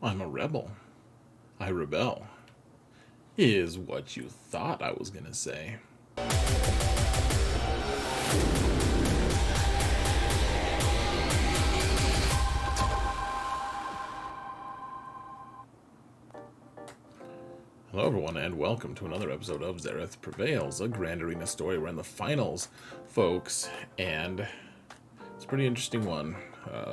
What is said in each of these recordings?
I'm a rebel. I rebel. Is what you thought I was gonna say. Hello everyone and welcome to another episode of Xaereth Prevails, a Grand Arena story. We're in the finals, folks, and it's a pretty interesting one.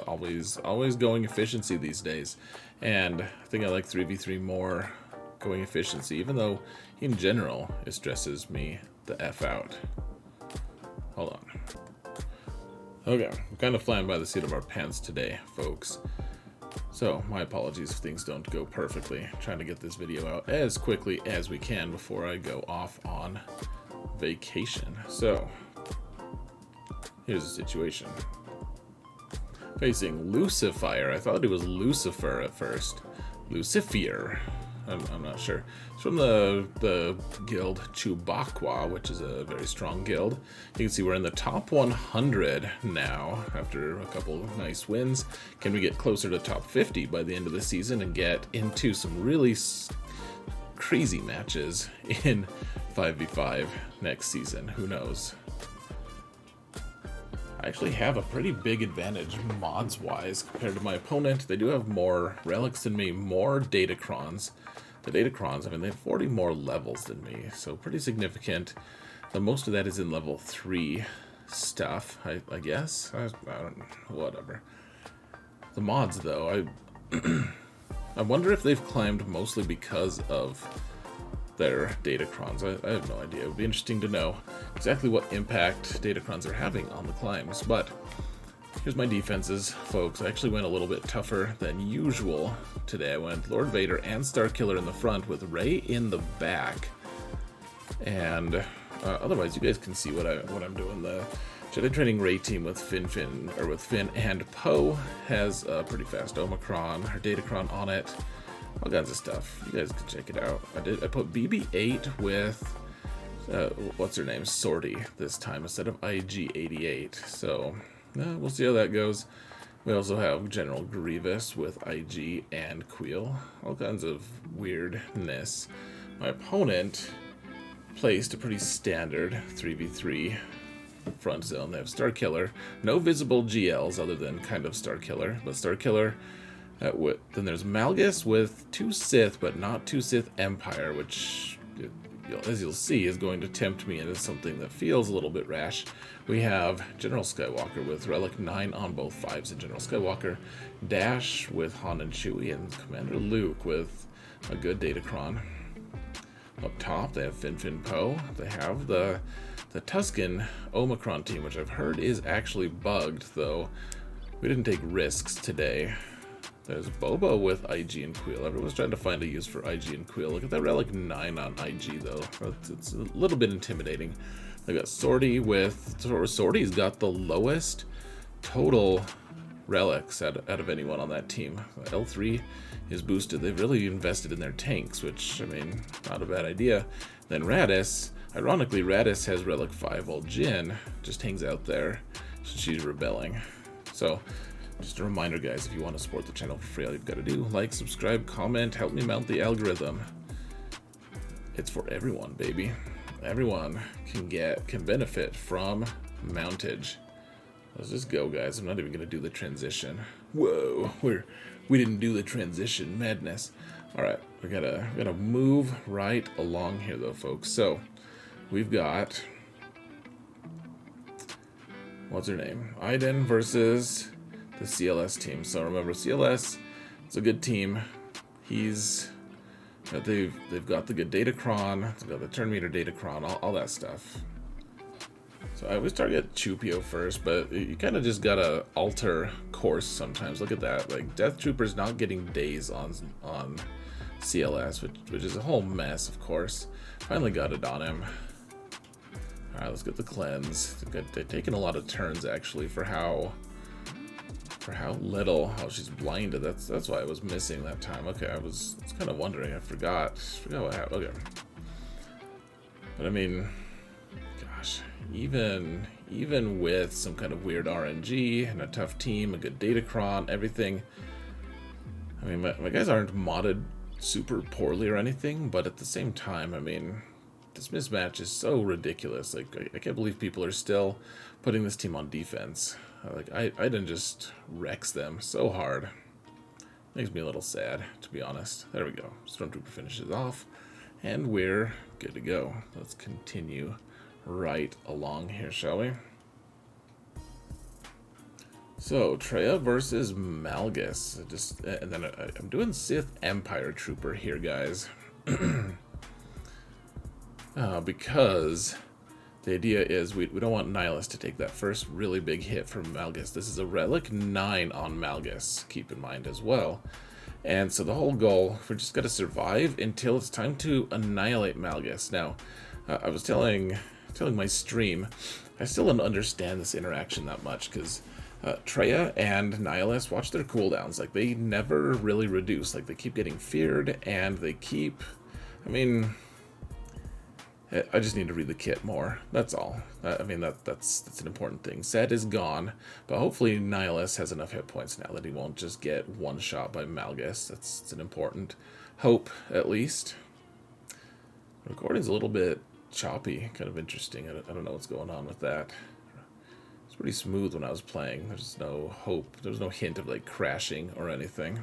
Always going efficiency these days, and I think I like 3v3 more going efficiency, even though in general it stresses me the F out. Hold on. Okay, we're kind of flying by the seat of our pants today, folks. So, my apologies if things don't go perfectly. Trying to get this video out as quickly as we can before I go off on vacation. So, here's the situation. Facing Lucifier. I thought it was Lucifer at first. Lucifier. I'm not sure. It's from the guild Chewbacca, which is a very strong guild. You can see we're in the top 100 now after a couple of nice wins. Can we get closer to top 50 by the end of the season and get into some really crazy matches in 5v5 next season? Who knows? I actually have a pretty big advantage mods-wise compared to my opponent. They do have more relics than me, more datacrons. The datacrons, I mean, they have 40 more levels than me, so pretty significant. The most of that is in level 3 stuff, I guess. I don't know, whatever. The mods, though, I wonder if they've climbed mostly because of their datacrons. I have no idea. It would be interesting to know exactly what impact datacrons are having on the climbs. But here's my defenses, folks. I actually went a little bit tougher than usual today. I went Lord Vader and Starkiller in the front with Rey in the back. And otherwise, you guys can see what I'm doing. The Jedi Training Rey team with Finn and Poe has a pretty fast Omicron or Datacron on it. All kinds of stuff. You guys can check it out. I put BB-8 with what's her name, Sortie this time instead of IG-88. So we'll see how that goes. We also have General Grievous with IG and Queel. All kinds of weirdness. My opponent placed a pretty standard 3v3 front zone. They have Starkiller. No visible GLs other than kind of Starkiller, but Starkiller. Then there's Malgus with 2 Sith, but not 2 Sith Empire, which, as you'll see, is going to tempt me into something that feels a little bit rash. We have General Skywalker with Relic 9 on both 5s and General Skywalker, Dash with Han and Chewie, and Commander Luke with a good Datacron. Up top, they have Finn Poe. They have the Tusken Omicron team, which I've heard is actually bugged, though we didn't take risks today. There's Boba with IG and Queel. Everyone's trying to find a use for IG and Queel. Look at that Relic 9 on IG, though. It's a little bit intimidating. They got Sortie with... Sortie's got the lowest total relics out of anyone on that team. L3 is boosted. They've really invested in their tanks, which, I mean, not a bad idea. Then Radis. Ironically, Radis has Relic 5, while Jyn just hangs out there. She's rebelling. So... just a reminder, guys, if you want to support the channel for free, all you've got to do, like, subscribe, comment, help me mount the algorithm. It's for everyone, baby. Everyone can benefit from mountage. Let's just go, guys. I'm not even going to do the transition. Whoa, we didn't do the transition. Madness. All right, we gotta move right along here, though, folks. So we've got, what's her name? Iden versus the CLS team. So remember, CLS is a good team. They've got the good Datacron, they've got the turn meter Datacron, all that stuff. So I always target Chewpio first, but you kind of just gotta alter course sometimes. Look at that, like Death Trooper's not getting days on CLS, which is a whole mess, of course. Finally got it on him. All right, let's get the cleanse. They've taken a lot of turns actually for how little. Oh, she's blinded. That's why I was missing that time. Okay, I was kind of wondering. I forgot what happened. Okay, but I mean, gosh, even with some kind of weird RNG and a tough team, a good Datacron, everything, I mean, my guys aren't modded super poorly or anything, but at the same time, I mean, this mismatch is so ridiculous. Like, I can't believe people are still putting this team on defense. Like, I didn't just wrecks them so hard. Makes me a little sad, to be honest. There we go. Stormtrooper finishes off, and we're good to go. Let's continue right along here, shall we? So, Treya versus Malgus. And then I'm doing Sith Empire Trooper here, guys. Because the idea is we don't want Nihilus to take that first really big hit from Malgus. This is a Relic 9 on Malgus, keep in mind as well. And so the whole goal, we're just got to survive until it's time to annihilate Malgus. Now, I was telling my stream, I still don't understand this interaction that much, because Treya and Nihilus, watch their cooldowns. Like, they never really reduce. Like, they keep getting feared, and they keep... I mean... I just need to read the kit more. That's all. I mean, that's an important thing. Set is gone, but hopefully Nihilus has enough hit points now that he won't just get one shot by Malgus. That's an important hope, at least. The recording's a little bit choppy, kind of interesting. I don't know what's going on with that. It's pretty smooth when I was playing. There's no hope. There's no hint of like crashing or anything.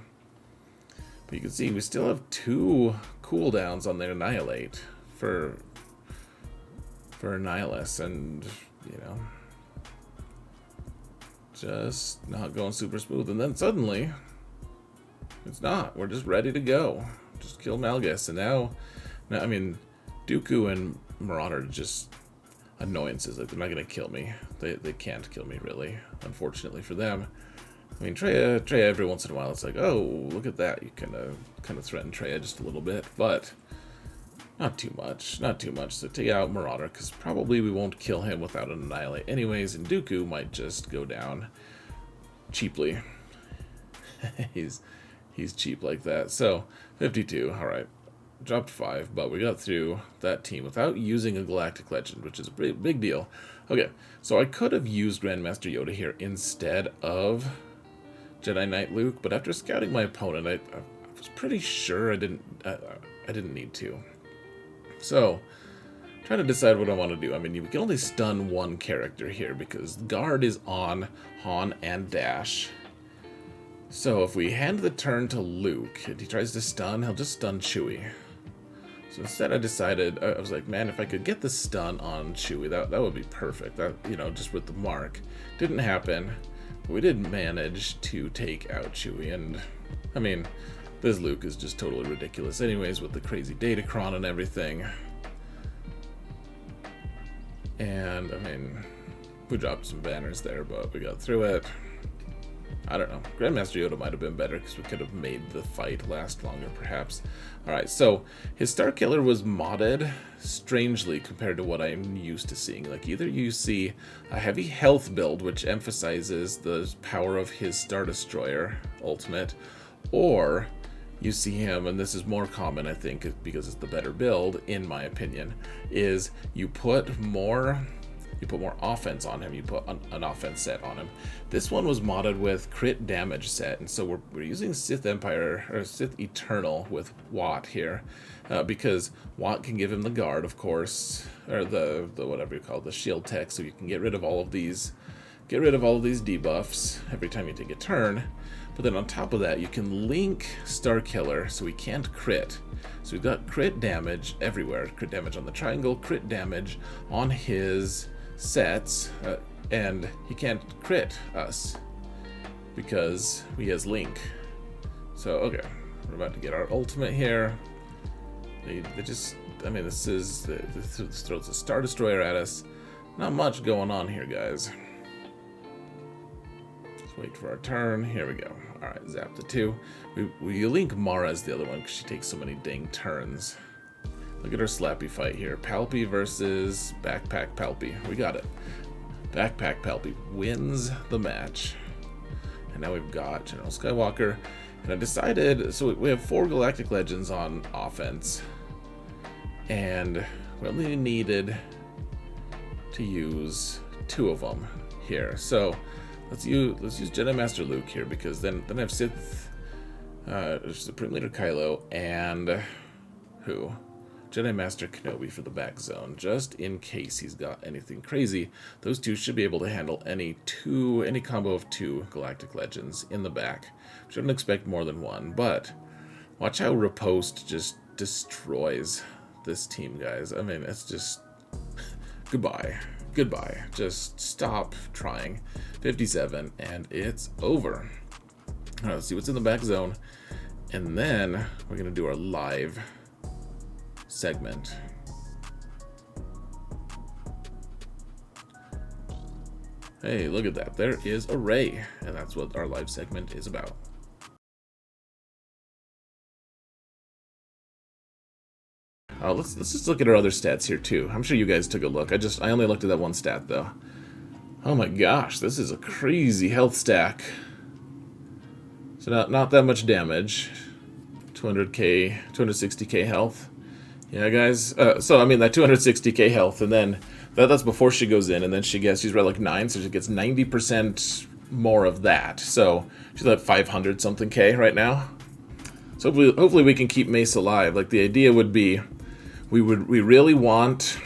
But you can see we still have 2 cooldowns on their Annihilate for Nihilus, and you know, just not going super smooth. And then suddenly it's not. We're just ready to go. Just kill Malgus. And now I mean, Dooku and Marauder are just annoyances. Like, they're not gonna kill me. They can't kill me, really, unfortunately for them. I mean, Treya every once in a while it's like, oh, look at that. You kind of threaten Treya just a little bit, but not too much. So take out Marauder, because probably we won't kill him without an Annihilate anyways, and Dooku might just go down cheaply. he's cheap like that. So 52, alright. Dropped 5, but we got through that team without using a Galactic Legend, which is a pretty big deal. Okay, so I could have used Grandmaster Yoda here instead of Jedi Knight Luke, but after scouting my opponent, I was pretty sure I didn't need to. So, trying to decide what I want to do. I mean, you can only stun one character here because guard is on Han and Dash. So if we hand the turn to Luke and he tries to stun, he'll just stun Chewie. So instead I decided, I was like, man, if I could get the stun on Chewie, that would be perfect. That, you know, just with the mark. Didn't happen, but we did manage to take out Chewie. And, I mean, this Luke is just totally ridiculous anyways with the crazy Datacron and everything. And, I mean, we dropped some banners there, but we got through it. I don't know. Grandmaster Yoda might have been better because we could have made the fight last longer, perhaps. Alright, so his Starkiller was modded strangely compared to what I'm used to seeing. Like, either you see a heavy health build, which emphasizes the power of his Star Destroyer ultimate, or you see him, and this is more common, I think, because it's the better build, in my opinion, is you put more offense on him. You put an offense set on him. This one was modded with crit damage set, and so we're using Sith Empire or Sith Eternal with Watt here, because Watt can give him the guard, of course, or the whatever you call it, the shield tech, so you can get rid of all of these debuffs every time you take a turn. But then on top of that, you can link Starkiller so he can't crit. So we've got crit damage everywhere. Crit damage on the triangle, crit damage on his sets, and he can't crit us because he has link. So, okay, we're about to get our ultimate here. They just, I mean, this throws a Star Destroyer at us. Not much going on here, guys. Wait for our turn. Here we go. Alright, zap the 2. We link Mara as the other one because she takes so many dang turns. Look at our slappy fight here. Palpy versus Backpack Palpy. We got it. Backpack Palpy wins the match. And now we've got General Skywalker. And I decided, so we have 4 Galactic Legends on offense. And we only needed to use 2 of them here. So let's use Jedi Master Luke here, because then I have Sith Supreme Leader Kylo, and who? Jedi Master Kenobi for the back zone, just in case he's got anything crazy. Those two should be able to handle any combo of 2 Galactic Legends in the back. Shouldn't expect more than 1, but watch how Riposte just destroys this team, guys. I mean, it's just goodbye. Goodbye. Just stop trying. 57, and it's over. All right, let's see what's in the back zone, and then we're gonna do our live segment. Hey, look at that. There is a Rey, and that's what our live segment is about. Let's just look at our other stats here too. I'm sure you guys took a look. I only looked at that one stat though. Oh my gosh, this is a crazy health stack. So not that much damage. 200k, 260k health. Yeah, guys. So I mean that 260k health, and then that's before she goes in, and then she's relic 9, so she gets 90% more of that. So she's at 500 something k right now. So hopefully we can keep Mace alive. Like the idea would be, we really want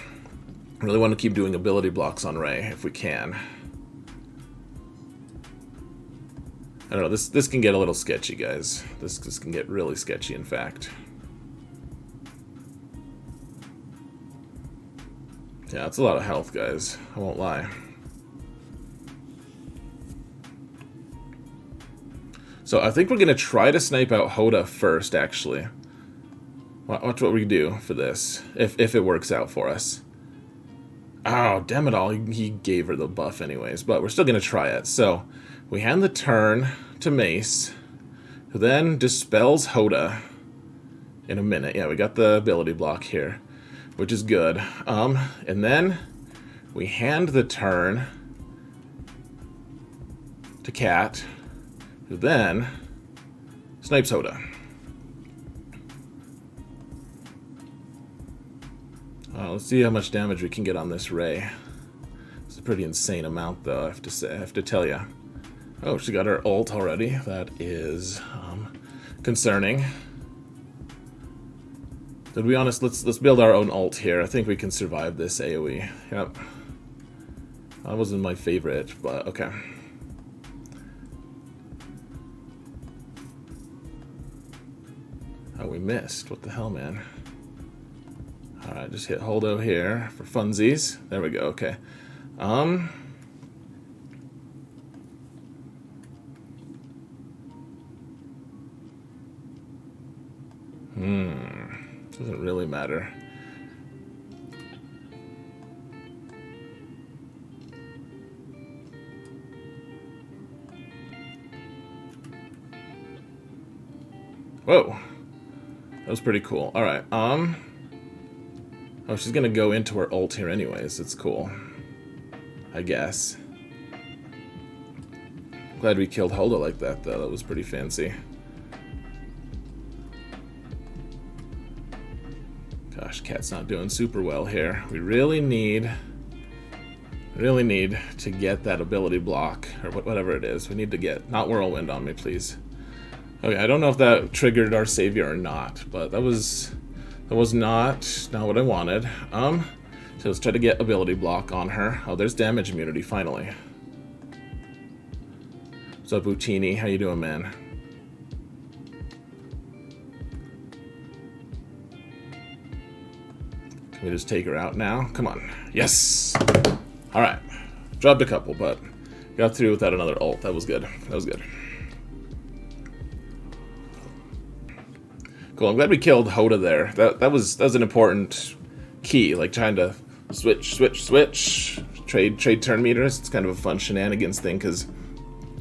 to keep doing ability blocks on Rey if we can. I don't know. This can get a little sketchy, guys. This can get really sketchy, in fact. Yeah, it's a lot of health, guys. I won't lie. So I think we're going to try to snipe out Hoda first, actually. Watch what we do for this, if it works out for us. Oh, damn it all. He gave her the buff anyways, but we're still going to try it. So we hand the turn to Mace, who then dispels Hoda in a minute. Yeah, we got the ability block here, which is good. And then we hand the turn to Cat, who then snipes Hoda. Let's see how much damage we can get on this Rey. It's a pretty insane amount, though, I have to tell you. Oh, she got her ult already. That is concerning. To be honest, let's build our own ult here. I think we can survive this AoE. Yep. That wasn't my favorite, but okay. Oh, we missed. What the hell, man? Alright, just hit Holdo here for funsies. There we go, okay. Doesn't really matter. Whoa. That was pretty cool. Alright, oh, she's gonna go into her ult here anyways. It's cool, I guess. Glad we killed Holdo like that, though. That was pretty fancy. Gosh, Cat's not doing super well here. We really need to get that ability block, or whatever it is. We need to get, not Whirlwind on me, please. Okay, I don't know if that triggered our savior or not, but that was not what I wanted. So let's try to get ability block on her. Oh, there's damage immunity, finally. What's up, Utini? How you doing, man? Can we just take her out now? Come on. Yes! Alright. Dropped a couple, but got through without another ult. That was good. That was good. Cool. I'm glad we killed Hoda there. That was an important key. Like trying to switch, trade turn meters. It's kind of a fun shenanigans thing because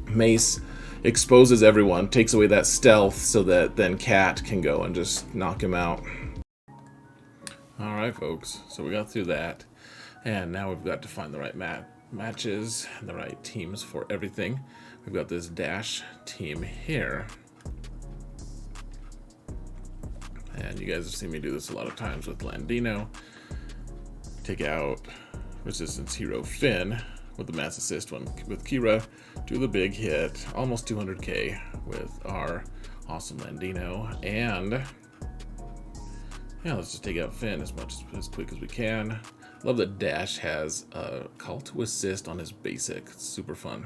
Mace exposes everyone, takes away that stealth, so that then Cat can go and just knock him out. All right, folks. So we got through that, and now we've got to find the right matches and the right teams for everything. We've got this Dash team here. And you guys have seen me do this a lot of times with Landino. Take out Resistance Hero Finn with the Mass Assist one with Kira. Do the big hit, almost 200k with our Awesome Landino. And yeah, let's just take out Finn as quick as we can. Love that Dash has a call to assist on his basic. It's super fun.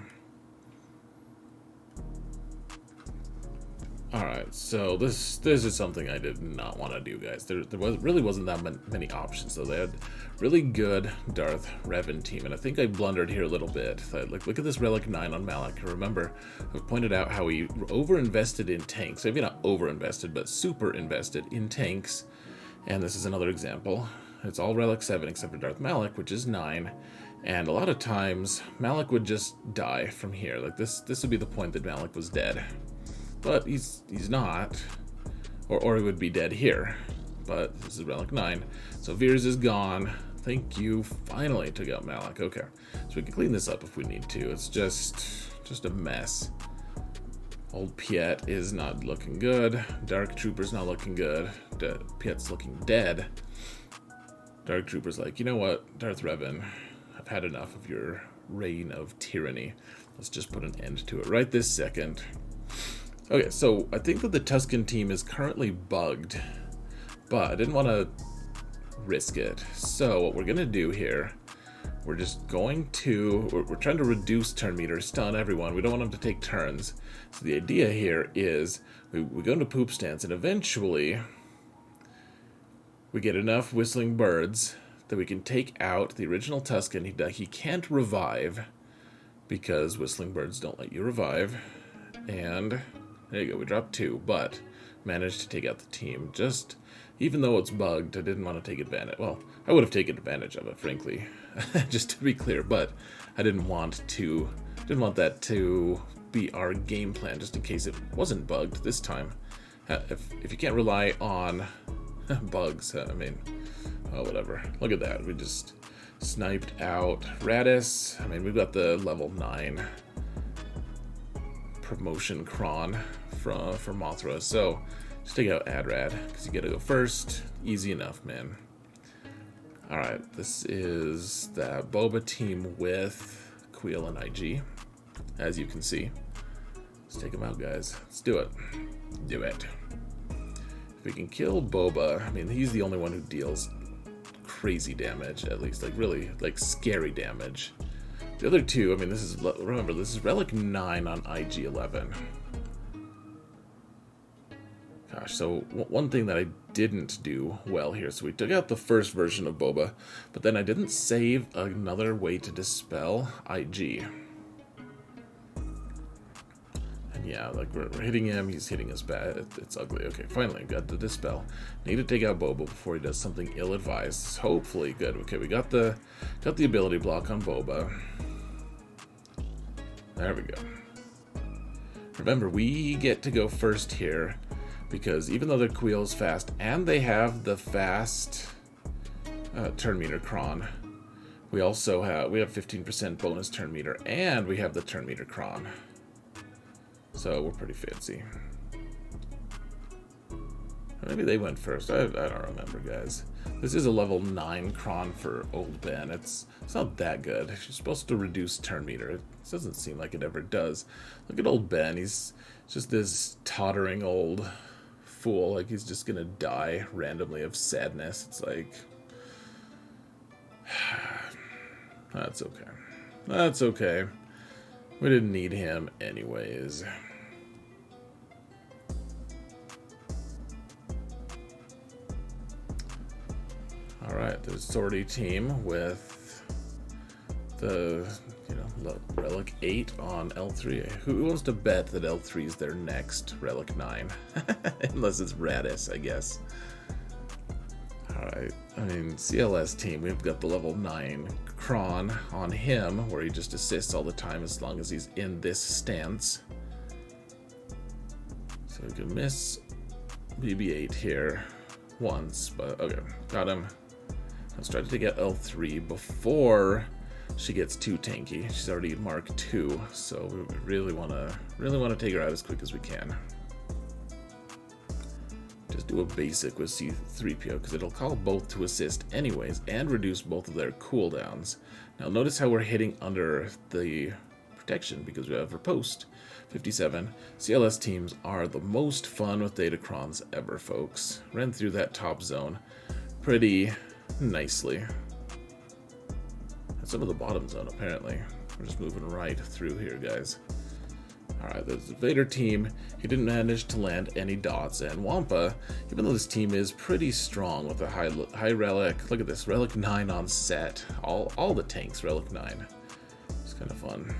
Alright, so this is something I did not want to do, guys. There really wasn't that many options, though. They had really good Darth Revan team, and I think I blundered here a little bit. Like, look at this Relic 9 on Malak. Remember, I've pointed out how he over-invested in tanks. Maybe not over-invested, but super-invested in tanks. And this is another example. It's all Relic 7 except for Darth Malak, which is 9. And a lot of times, Malak would just die from here. Like, this would be the point that Malak was dead. But he's not, or he would be dead here. But this is Relic 9, so Veers is gone. Thank you. Finally took out Malak. Okay, so we can clean this up if we need to. It's just a mess. Old Piet is not looking good. Dark Trooper's not looking good. Piet's looking dead. Dark Trooper's like, you know what, Darth Revan, I've had enough of your reign of tyranny. Let's just put an end to it right this second. Okay, so I think that the Tusken team is currently bugged, but I didn't want to risk it. So what we're going to do here, we're just going to, we're trying to reduce turn meter, stun everyone. We don't want them to take turns. So the idea here is we go into poop stance, and eventually we get enough whistling birds that we can take out the original Tusken. He can't revive because whistling birds don't let you revive. And there you go, we dropped 2, but managed to take out the team. Just, even though it's bugged, I didn't want to take advantage. Well, I would have taken advantage of it, frankly, just to be clear, but I didn't want that to be our game plan, just in case it wasn't bugged this time. If you can't rely on bugs, I mean, oh, whatever. Look at that, we just sniped out Radis. I mean, we've got the level 9 promotion cron for Mothra, so just take out Adrad because you gotta go first. Easy enough, man. Alright, this is the Boba team with Queel and IG, as you can see. Let's take them out, guys. Let's do it. Do it. If we can kill Boba, I mean, he's the only one who deals crazy damage, at least, like really, like scary damage. The other two, I mean, remember, this is Relic 9 on IG-11. Gosh, so one thing that I didn't do well here, so we took out the first version of Boba, but then I didn't save another way to dispel IG. And yeah, like we're hitting him, he's hitting us bad, it's ugly. Okay, finally, got the dispel. Need to take out Boba before he does something ill-advised. Hopefully, good. Okay, we got the ability block on Boba. There we go. Remember, we get to go first here, because even though their Queel's fast, and they have the fast turn meter cron, we have 15% bonus turn meter, and we have the turn meter cron. So we're pretty fancy. Maybe they went first. I don't remember, guys. This is a level 9 cron for Old Ben. It's not that good. You're supposed to reduce turn meter. It doesn't seem like it ever does. Look at Old Ben. He's just this tottering old fool. Like he's just gonna die randomly of sadness. It's like, that's okay. That's okay. We didn't need him anyways. Alright, the sortie team with the, Relic 8 on L3. Who wants to bet that L3 is their next Relic 9? Unless it's Radis, I guess. Alright, I mean, CLS team, we've got the level 9 Kron on him, where he just assists all the time as long as he's in this stance. So we can miss BB-8 here once, but okay, got him. Let's try to take out L3 before she gets too tanky. She's already Mark 2, so we really want to take her out as quick as we can. Just do a basic with C-3PO because it'll call both to assist anyways and reduce both of their cooldowns. Now notice how we're hitting under the protection because we have riposte 57. CLS teams are the most fun with Datacrons ever, folks. Ran through that top zone pretty nicely. And some of the bottom zone, apparently. We're just moving right through here, guys. Alright, there's the Vader team. He didn't manage to land any dots. And Wampa, even though this team is pretty strong with a high relic. Look at this, relic 9 on set. All the tanks, relic 9. It's kind of fun.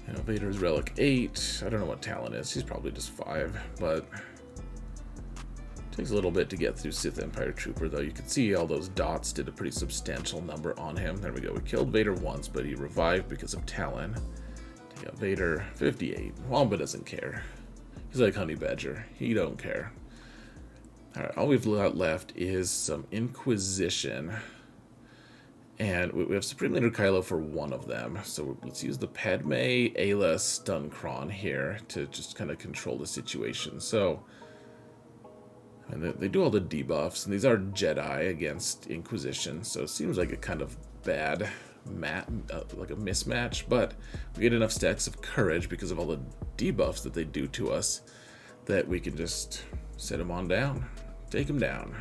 You know, Vader's relic 8. I don't know what Talon is. He's probably just 5, but takes a little bit to get through Sith Empire Trooper, though. You can see all those dots did a pretty substantial number on him. There we go. We killed Vader once, but he revived because of Talon. Take out Vader 58. Wamba doesn't care. He's like Honey Badger. He don't care. Alright, all we've got left is some Inquisition. And we have Supreme Leader Kylo for one of them. So let's use the Padme Ayla Stuncron here to just kind of control the situation. So, and they do all the debuffs, and these are Jedi against Inquisition. So it seems like a kind of bad like a mismatch, but we get enough stacks of courage because of all the debuffs that they do to us that we can just set them on down, take them down.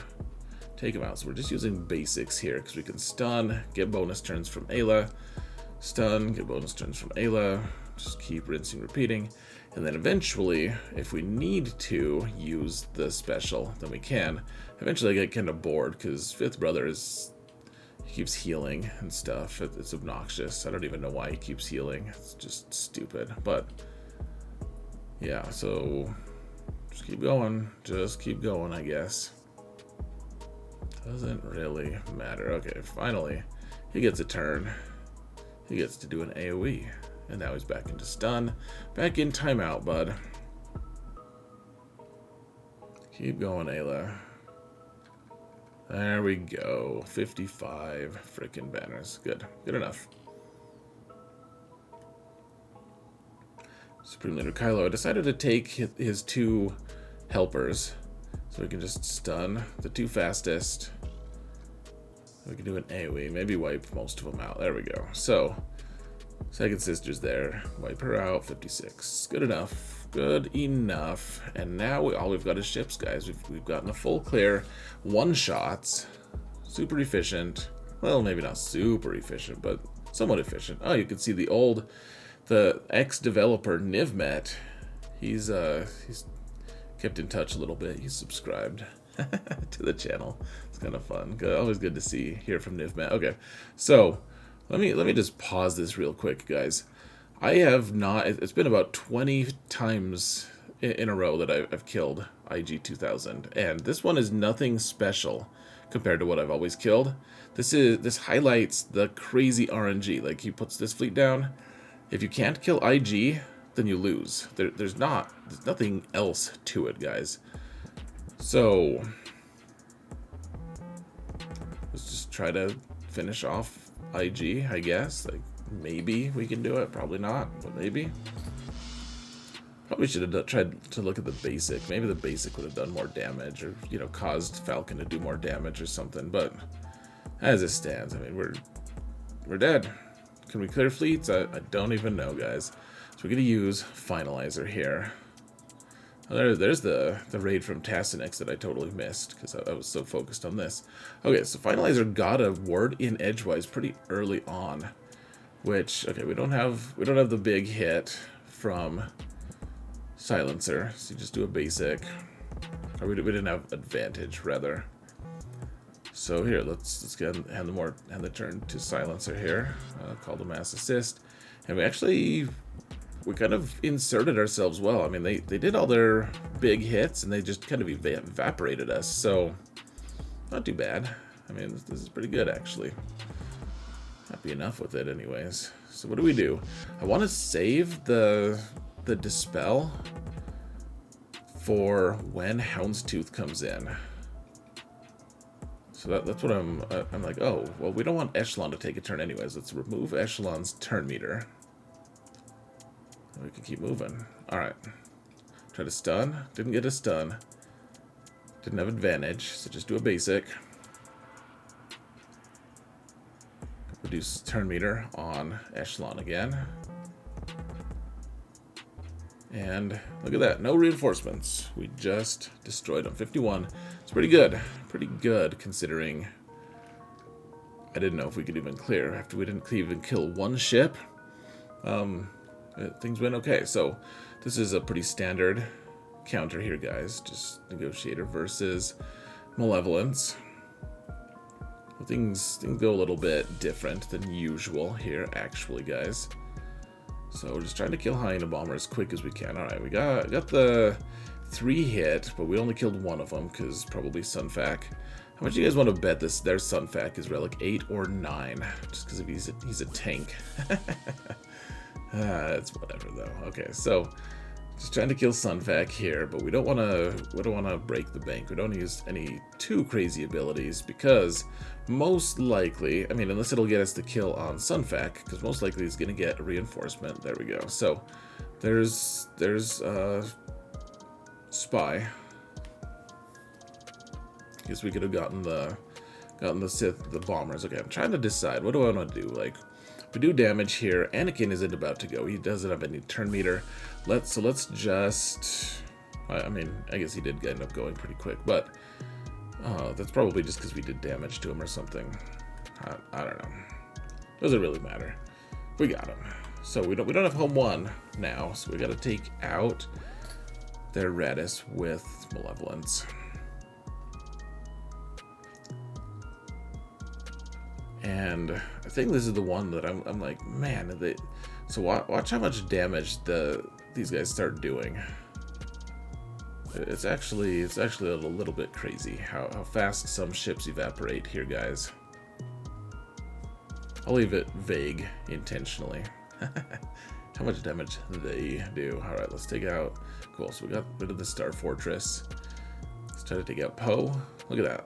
Take him out. So we're just using basics here because we can stun, get bonus turns from Ayla, stun, get bonus turns from Ayla, just keep rinsing, repeating, and then eventually, if we need to use the special, then we can. Eventually I get kind of bored because Fifth Brother he keeps healing and stuff. It's obnoxious. I don't even know why he keeps healing. It's just stupid. But yeah, so just keep going, I guess. Doesn't really matter. Okay, finally, he gets a turn. He gets to do an AoE. And now he's back into stun. Back in timeout, bud. Keep going, Ayla. There we go. 55 frickin' banners. Good. Good enough. Supreme Leader Kylo decided to take his 2 helpers. So we can just stun the 2 fastest. We can do an AoE, maybe wipe most of them out. There we go. So, second sister's there. Wipe her out, 56. Good enough. Good enough. And now all we've got is ships, guys. We've gotten a full clear. 1-shots. Super efficient. Well, maybe not super efficient, but somewhat efficient. Oh, you can see the ex-developer Nivmet. He's kept in touch a little bit. He's subscribed to the channel. It's kind of fun. Always good to hear from Nivmet. Okay, so let me just pause this real quick, guys. I have not. It's been about 20 times in a row that I've killed IG 2000, and this one is nothing special compared to what I've always killed. This highlights the crazy RNG. Like, he puts this fleet down. If you can't kill IG, then you lose. There's nothing else to it, guys. So let's just try to finish off IG, I guess. Like, maybe we can do it. Probably not, but maybe. Probably should have tried to look at the basic. Maybe the basic would have done more damage, or, you know, caused Falcon to do more damage or something. But as it stands, I mean, we're dead. Can we clear fleets? I don't even know, guys. So we're gonna use Finalizer here. Oh, there's the raid from Tassinix that I totally missed because I was so focused on this. Okay, so Finalizer got a word in edgewise pretty early on, which, okay, we don't have the big hit from Silencer, so you just do a basic. Or we didn't have advantage, rather. So here, let's hand the turn to Silencer here. Call the mass assist, and we kind of inserted ourselves well. I mean, they did all their big hits, and they just kind of evaporated us. So not too bad. I mean, this is pretty good, actually. Happy enough with it, anyways. So what do? I want to save the dispel for when Houndstooth comes in. So that's what I'm like, oh, well, we don't want Echelon to take a turn anyways. Let's remove Echelon's turn meter. And we can keep moving. Alright. Try to stun. Didn't get a stun. Didn't have advantage, so just do a basic. reduce turn meter on Echelon again. And look at that, no reinforcements. We just destroyed them. 51. It's pretty good. Pretty good considering I didn't know if we could even clear. After we didn't even kill one ship, things went okay. So this is a pretty standard counter here, guys. Just Negotiator versus Malevolence. Things go a little bit different than usual here, actually, guys. So we're just trying to kill Hyena Bomber as quick as we can. Alright, we got the 3 hit, but we only killed one of them, because probably Sunfac. How much do you guys want to bet their Sunfac is relic 8 or 9? Just because he's a tank. It's whatever, though. Okay, so just trying to kill Sunfac here, but we don't want to break the bank. We don't use any too crazy abilities, because most likely, I mean, unless it'll get us the kill on Sunfac, because most likely he's going to get a reinforcement. There we go. So there's Spy. Guess we could have gotten the Sith, the bombers. Okay, I'm trying to decide, what do I want to do? Like, if we do damage here, Anakin isn't about to go. He doesn't have any turn meter. Let's just, I mean, I guess he did end up going pretty quick, but that's probably just because we did damage to him or something. I don't know. Doesn't really matter. We got him. So we don't have home 1 now, so we got to take out their Radis with Malevolence. And I think this is the one that I'm like, man, so watch how much damage these guys start doing. It's actually a little bit crazy how fast some ships evaporate here, guys. I'll leave it vague intentionally. How much damage they do. All right, let's take out. Cool. So we got rid of the Star Fortress. Let's try to take out Poe. Look at that.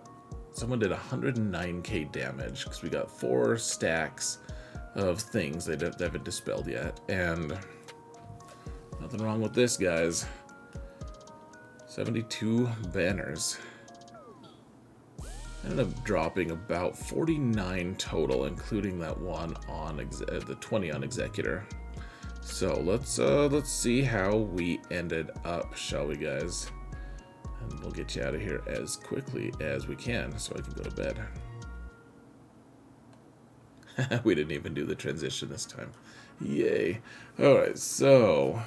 Someone did 109k damage because we got 4 stacks of things they haven't dispelled yet. And nothing wrong with this, guys. 72 banners. Ended up dropping about 49 total, including that one on the 20 on Executor. So let's see how we ended up, shall we, guys? And we'll get you out of here as quickly as we can so I can go to bed. We didn't even do the transition this time. Yay. Alright, so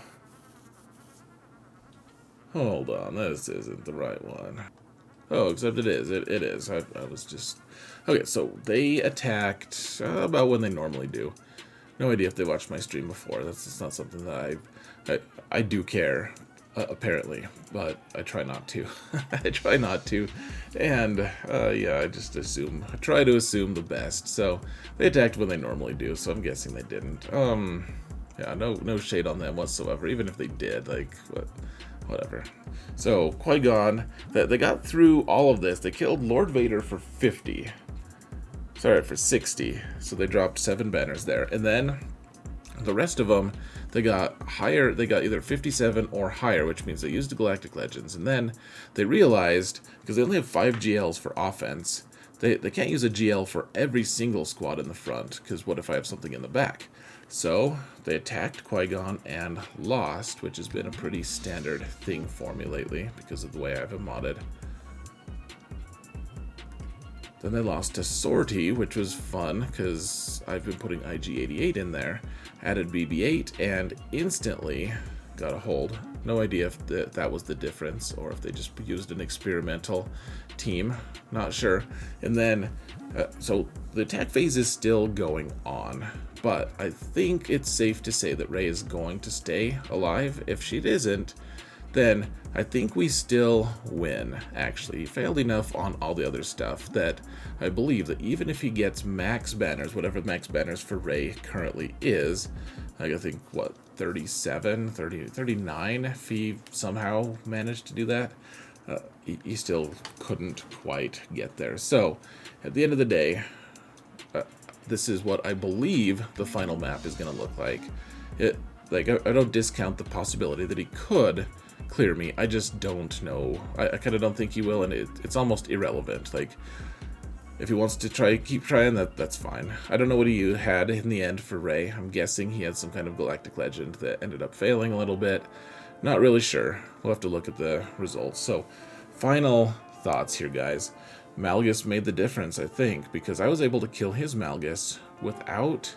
hold on, this isn't the right one. Oh, except it is. It is. I was just... Okay, so they attacked about when they normally do. No idea if they watched my stream before. That's not something that I do care, apparently, but I try not to. I try not to, and yeah, I just assume. I try to assume the best. So they attacked when they normally do. So I'm guessing they didn't. Yeah, no shade on them whatsoever. Even if they did, like whatever. So Qui-Gon, they got through all of this. They killed Lord Vader for 50. Sorry, for 60. So they dropped 7 banners there. And then the rest of them, they got higher. They got either 57 or higher, which means they used the Galactic Legends. And then they realized, because they only have 5 GLs for offense, they can't use a GL for every single squad in the front, because what if I have something in the back? So they attacked Qui-Gon and lost, which has been a pretty standard thing for me lately because of the way I have it modded. Then they lost to Sortie, which was fun because I've been putting IG-88 in there. Added BB-8 and instantly got a hold. No idea if that was the difference or if they just used an experimental team. Not sure. And then, so the attack phase is still going on. But I think it's safe to say that Rey is going to stay alive. If she isn't, then I think we still win, actually. He failed enough on all the other stuff that I believe that even if he gets max banners, whatever max banners for Rey currently is, like I think, what, 37, 30, 39, if he somehow managed to do that, he still couldn't quite get there. So, at the end of the day, this is what I believe the final map is going to look like. I don't discount the possibility that he could clear me. I just don't know. I kind of don't think he will, and it's almost irrelevant. Like, If he wants to keep trying, that's fine. I don't know what he had in the end for Ray. I'm guessing he had some kind of Galactic Legend that ended up failing a little bit. Not really sure. We'll have to look at the results. So, final thoughts here, guys. Malgus made the difference, I think, because I was able to kill his Malgus without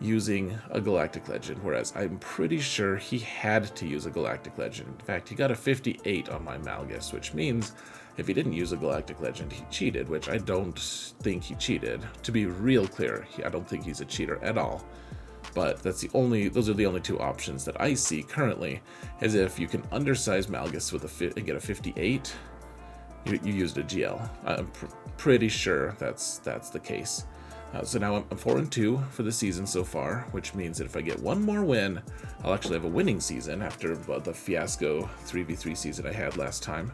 using a Galactic Legend, whereas I'm pretty sure he had to use a Galactic Legend. In fact, he got a 58 on my Malgus, which means if he didn't use a Galactic Legend, he cheated, which I don't think he cheated. To be real clear, I don't think he's a cheater at all. But those are the only two options that I see currently, is if you can undersize Malgus and get a 58, you used a GL. I'm pretty sure that's the case. So now I'm 4-2 for the season so far, which means that if I get one more win, I'll actually have a winning season after the fiasco 3v3 season I had last time.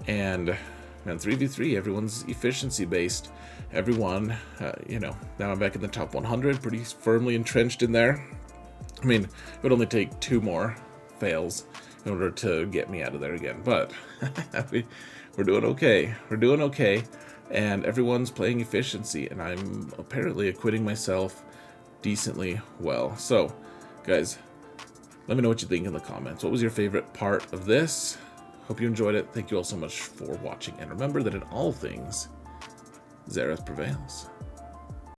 And 3v3, everyone's efficiency based. Everyone, now I'm back in the top 100, pretty firmly entrenched in there. I mean, it would only take 2 more fails in order to get me out of there again, but we're doing okay. We're doing okay. And everyone's playing efficiency, and I'm apparently acquitting myself decently well. So, guys, let me know what you think in the comments. What was your favorite part of this? Hope you enjoyed it. Thank you all so much for watching, and remember that in all things, Xaereth prevails.